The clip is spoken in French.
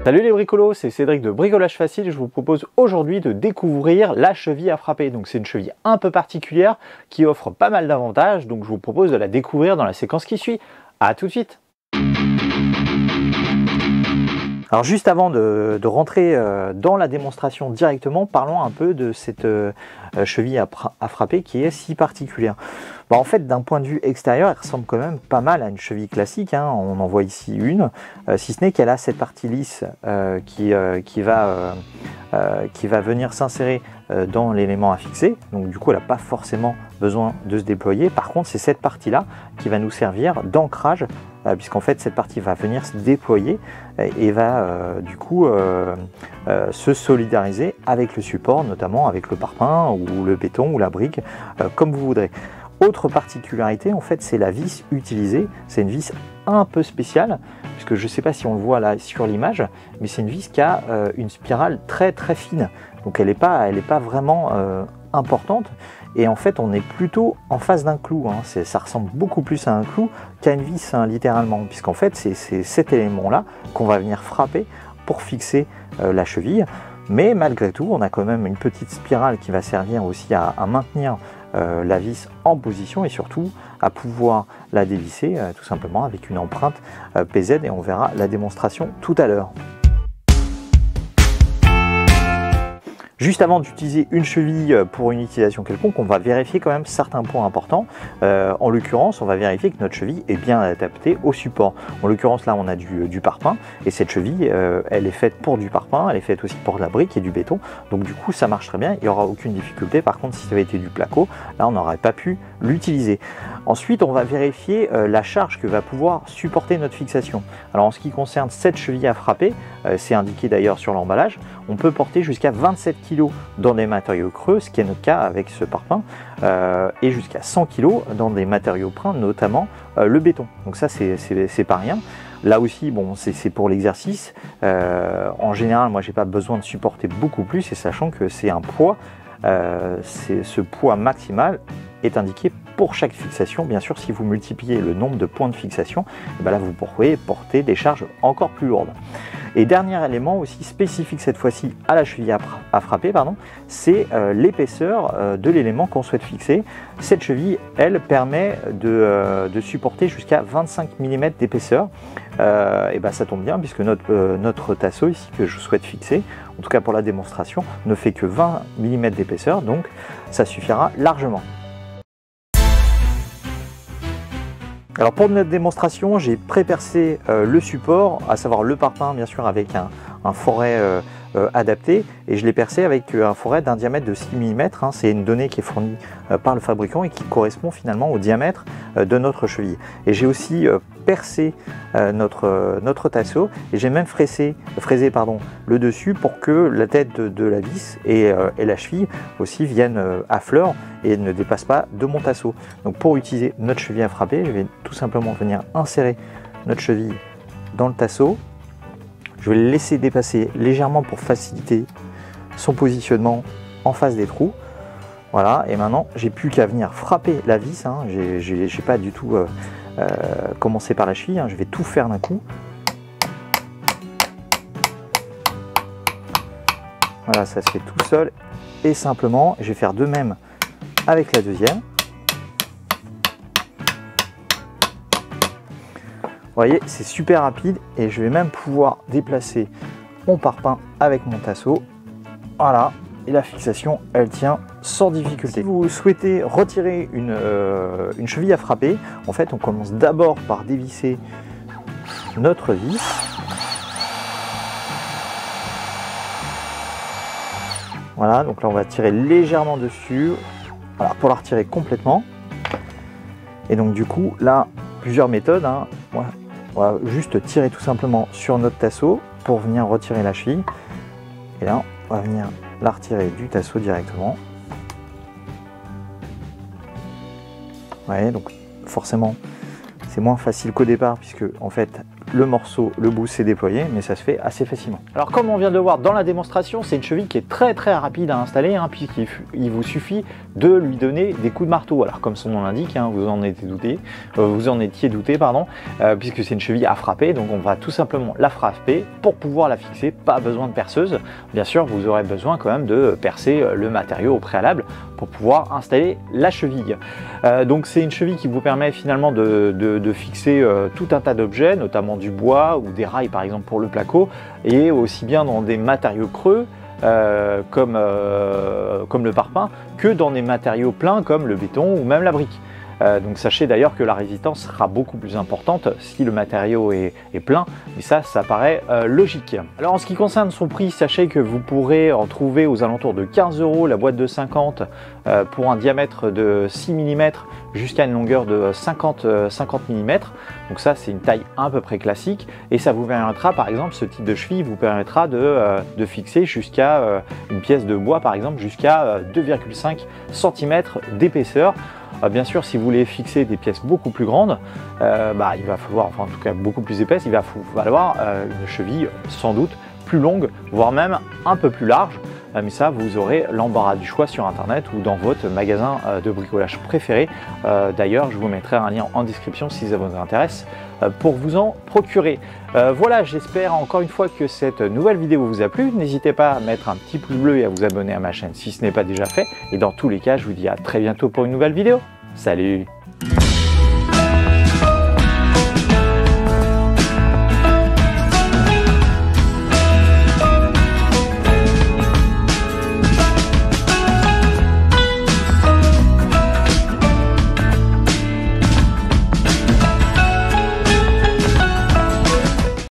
Salut les bricolos, c'est Cédric de Bricolage Facile et je vous propose aujourd'hui de découvrir la cheville à frapper. Donc c'est une cheville un peu particulière qui offre pas mal d'avantages, donc je vous propose de la découvrir dans la séquence qui suit. A tout de suite. Alors juste avant de rentrer dans la démonstration directement, parlons un peu de cette cheville à frapper qui est si particulière. Bon, en fait, d'un point de vue extérieur, elle ressemble quand même pas mal à une cheville classique, hein. On en voit ici une, si ce n'est qu'elle a cette partie lisse qui va venir s'insérer dans l'élément à fixer. Donc du coup, elle n'a pas forcément besoin de se déployer. Par contre, c'est cette partie-là qui va nous servir d'ancrage, puisqu'en fait, cette partie va venir se déployer et va du coup se solidariser avec le support, notamment avec le parpaing ou le béton ou la brique, comme vous voudrez. Autre particularité, en fait, c'est la vis utilisée. C'est une vis un peu spéciale, puisque je ne sais pas si on le voit là sur l'image, mais c'est une vis qui a une spirale très très fine. Donc elle n'est pas vraiment importante. Et en fait, on est plutôt en face d'un clou, hein. Ça ressemble beaucoup plus à un clou qu'à une vis, hein, littéralement, puisqu'en fait, c'est cet élément-là qu'on va venir frapper pour fixer la cheville. Mais malgré tout, on a quand même une petite spirale qui va servir aussi à maintenir la vis en position et surtout à pouvoir la dévisser tout simplement avec une empreinte PZ, et on verra la démonstration tout à l'heure. Juste avant d'utiliser une cheville pour une utilisation quelconque, on va vérifier quand même certains points importants. En l'occurrence, on va vérifier que notre cheville est bien adaptée au support. En l'occurrence, là, on a du parpaing, et cette cheville, elle est faite pour du parpaing, elle est faite aussi pour de la brique et du béton. Donc du coup, ça marche très bien, il n'y aura aucune difficulté. Par contre, si ça avait été du placo, là, on n'aurait pas pu l'utiliser. Ensuite, on va vérifier la charge que va pouvoir supporter notre fixation. Alors, en ce qui concerne cette cheville à frapper, c'est indiqué d'ailleurs sur l'emballage, on peut porter jusqu'à 27 kg dans des matériaux creux, ce qui est notre cas avec ce parpaing, et jusqu'à 100 kg dans des matériaux peints, notamment le béton. Donc ça, c'est pas rien. Là aussi, bon, c'est pour l'exercice. En général, moi, j'ai pas besoin de supporter beaucoup plus, et sachant que c'est un poids, ce poids maximal est indiqué pour chaque fixation. Bien sûr, si vous multipliez le nombre de points de fixation, et bien là, vous pourrez porter des charges encore plus lourdes. Et dernier élément aussi spécifique cette fois-ci à la cheville à frapper, c'est l'épaisseur de l'élément qu'on souhaite fixer. Cette cheville, elle, permet de supporter jusqu'à 25 mm d'épaisseur. Et ben ça tombe bien, puisque notre tasseau ici que je souhaite fixer, en tout cas pour la démonstration, ne fait que 20 mm d'épaisseur, donc ça suffira largement. Alors pour notre démonstration, j'ai pré-percé le support, à savoir le parpaing bien sûr avec un foret adapté, et je l'ai percé avec un foret d'un diamètre de 6 mm. Hein. C'est une donnée qui est fournie par le fabricant et qui correspond finalement au diamètre de notre cheville. Et j'ai aussi percé notre tasseau, et j'ai même fraisé le dessus pour que la tête de la vis et la cheville aussi viennent à fleur et ne dépassent pas de mon tasseau. Donc pour utiliser notre cheville à frapper, je vais tout simplement venir insérer notre cheville dans le tasseau. Je vais le laisser dépasser légèrement pour faciliter son positionnement en face des trous. Voilà, et maintenant j'ai plus qu'à venir frapper la vis, hein. J'ai pas du tout commencé par la cheville, hein. Je vais tout faire d'un coup. Voilà, ça se fait tout seul et simplement. Je vais faire de même avec la deuxième. Vous voyez, c'est super rapide, et je vais même pouvoir déplacer mon parpaing avec mon tasseau. Voilà, et la fixation, elle tient sans difficulté. Si vous souhaitez retirer une cheville à frapper, en fait, on commence d'abord par dévisser notre vis. Voilà, donc là, on va tirer légèrement dessus, voilà, pour la retirer complètement. Et donc, du coup, là, plusieurs méthodes, hein. On va juste tirer tout simplement sur notre tasseau pour venir retirer la cheville. Et là, on va venir la retirer du tasseau directement. Ouais, donc forcément, c'est moins facile qu'au départ, puisque en fait, le morceau, le bout s'est déployé, mais ça se fait assez facilement. Alors comme on vient de le voir dans la démonstration, c'est une cheville qui est très rapide à installer, hein, puisqu'il vous suffit de lui donner des coups de marteau. Alors comme son nom l'indique, hein, vous en étiez douté, pardon, puisque c'est une cheville à frapper, donc on va tout simplement la frapper pour pouvoir la fixer, pas besoin de perceuse. Bien sûr, vous aurez besoin quand même de percer le matériau au préalable pour pouvoir installer la cheville. Donc c'est une cheville qui vous permet finalement de fixer tout un tas d'objets, notamment du bois ou des rails par exemple pour le placo, et aussi bien dans des matériaux creux comme le parpaing que dans des matériaux pleins comme le béton ou même la brique. Donc sachez d'ailleurs que la résistance sera beaucoup plus importante si le matériau est plein, et ça paraît logique. Alors en ce qui concerne son prix, sachez que vous pourrez en trouver aux alentours de 15 € la boîte de 50 pour un diamètre de 6 mm jusqu'à une longueur de 50 mm. Donc ça c'est une taille à peu près classique, et ça vous permettra, par exemple, ce type de cheville vous permettra de fixer jusqu'à une pièce de bois par exemple jusqu'à 2,5 cm d'épaisseur. Bien sûr, si vous voulez fixer des pièces beaucoup plus grandes, il va falloir, enfin en tout cas beaucoup plus épaisses, il va falloir une cheville sans doute plus longue, voire même un peu plus large. Mais ça, vous aurez l'embarras du choix sur internet ou dans votre magasin de bricolage préféré. D'ailleurs, je vous mettrai un lien en description si ça vous intéresse pour vous en procurer. Voilà, j'espère encore une fois que cette nouvelle vidéo vous a plu. N'hésitez pas à mettre un petit pouce bleu et à vous abonner à ma chaîne si ce n'est pas déjà fait. Et dans tous les cas, je vous dis à très bientôt pour une nouvelle vidéo. Salut!